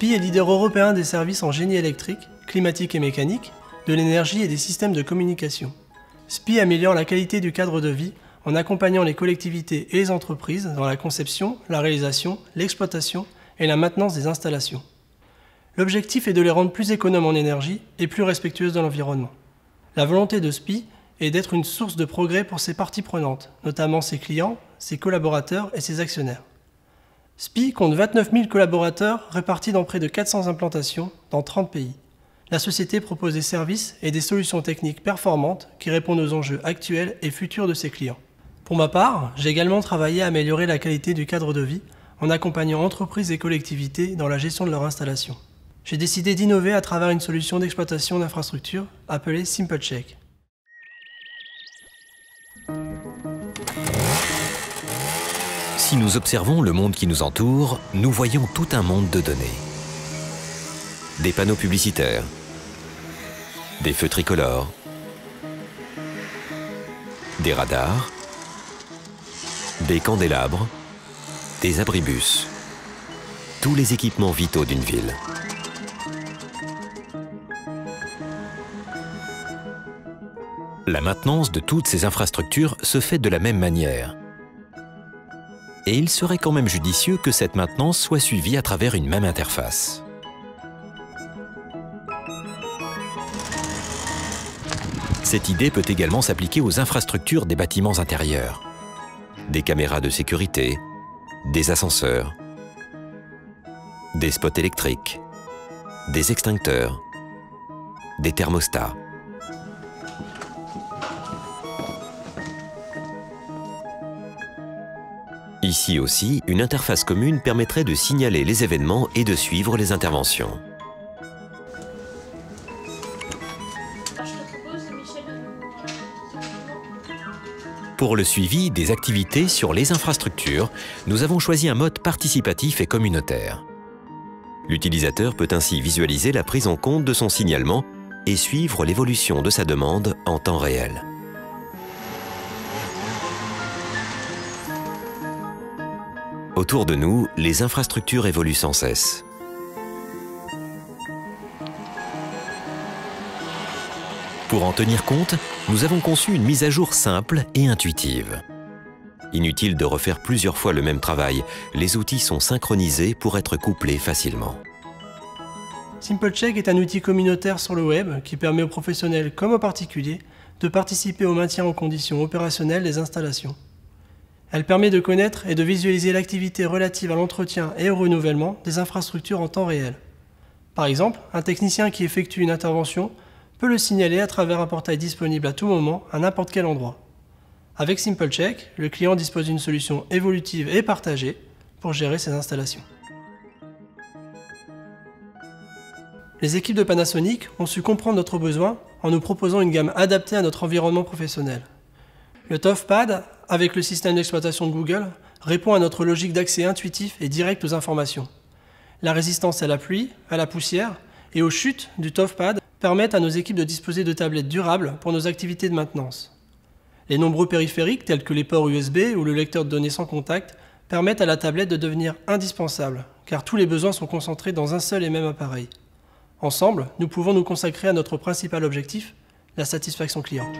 SPIE est leader européen des services en génie électrique, climatique et mécanique, de l'énergie et des systèmes de communication. SPIE améliore la qualité du cadre de vie en accompagnant les collectivités et les entreprises dans la conception, la réalisation, l'exploitation et la maintenance des installations. L'objectif est de les rendre plus économes en énergie et plus respectueuses de l'environnement. La volonté de SPIE est d'être une source de progrès pour ses parties prenantes, notamment ses clients, ses collaborateurs et ses actionnaires. SPIE compte 29 000 collaborateurs répartis dans près de 400 implantations dans 30 pays. La société propose des services et des solutions techniques performantes qui répondent aux enjeux actuels et futurs de ses clients. Pour ma part, j'ai également travaillé à améliorer la qualité du cadre de vie en accompagnant entreprises et collectivités dans la gestion de leur installation. J'ai décidé d'innover à travers une solution d'exploitation d'infrastructures appelée SimpleCheck. Si nous observons le monde qui nous entoure, nous voyons tout un monde de données. Des panneaux publicitaires, des feux tricolores, des radars, des candélabres, des abribus, tous les équipements vitaux d'une ville. La maintenance de toutes ces infrastructures se fait de la même manière. Et il serait quand même judicieux que cette maintenance soit suivie à travers une même interface. Cette idée peut également s'appliquer aux infrastructures des bâtiments intérieurs. Des caméras de sécurité, des ascenseurs, des spots électriques, des extincteurs, des thermostats. Ici aussi, une interface commune permettrait de signaler les événements et de suivre les interventions. Pour le suivi des activités sur les infrastructures, nous avons choisi un mode participatif et communautaire. L'utilisateur peut ainsi visualiser la prise en compte de son signalement et suivre l'évolution de sa demande en temps réel. Autour de nous, les infrastructures évoluent sans cesse. Pour en tenir compte, nous avons conçu une mise à jour simple et intuitive. Inutile de refaire plusieurs fois le même travail, les outils sont synchronisés pour être couplés facilement. SimpleCheck est un outil communautaire sur le web qui permet aux professionnels comme aux particuliers de participer au maintien en conditions opérationnelles des installations. Elle permet de connaître et de visualiser l'activité relative à l'entretien et au renouvellement des infrastructures en temps réel. Par exemple, un technicien qui effectue une intervention peut le signaler à travers un portail disponible à tout moment, à n'importe quel endroit. Avec SimpleCheck, le client dispose d'une solution évolutive et partagée pour gérer ses installations. Les équipes de Panasonic ont su comprendre notre besoin en nous proposant une gamme adaptée à notre environnement professionnel. Le ToughPad, avec le système d'exploitation de Google, répond à notre logique d'accès intuitif et direct aux informations. La résistance à la pluie, à la poussière et aux chutes du ToughPad permettent à nos équipes de disposer de tablettes durables pour nos activités de maintenance. Les nombreux périphériques, tels que les ports USB ou le lecteur de données sans contact, permettent à la tablette de devenir indispensable, car tous les besoins sont concentrés dans un seul et même appareil. Ensemble, nous pouvons nous consacrer à notre principal objectif, la satisfaction client.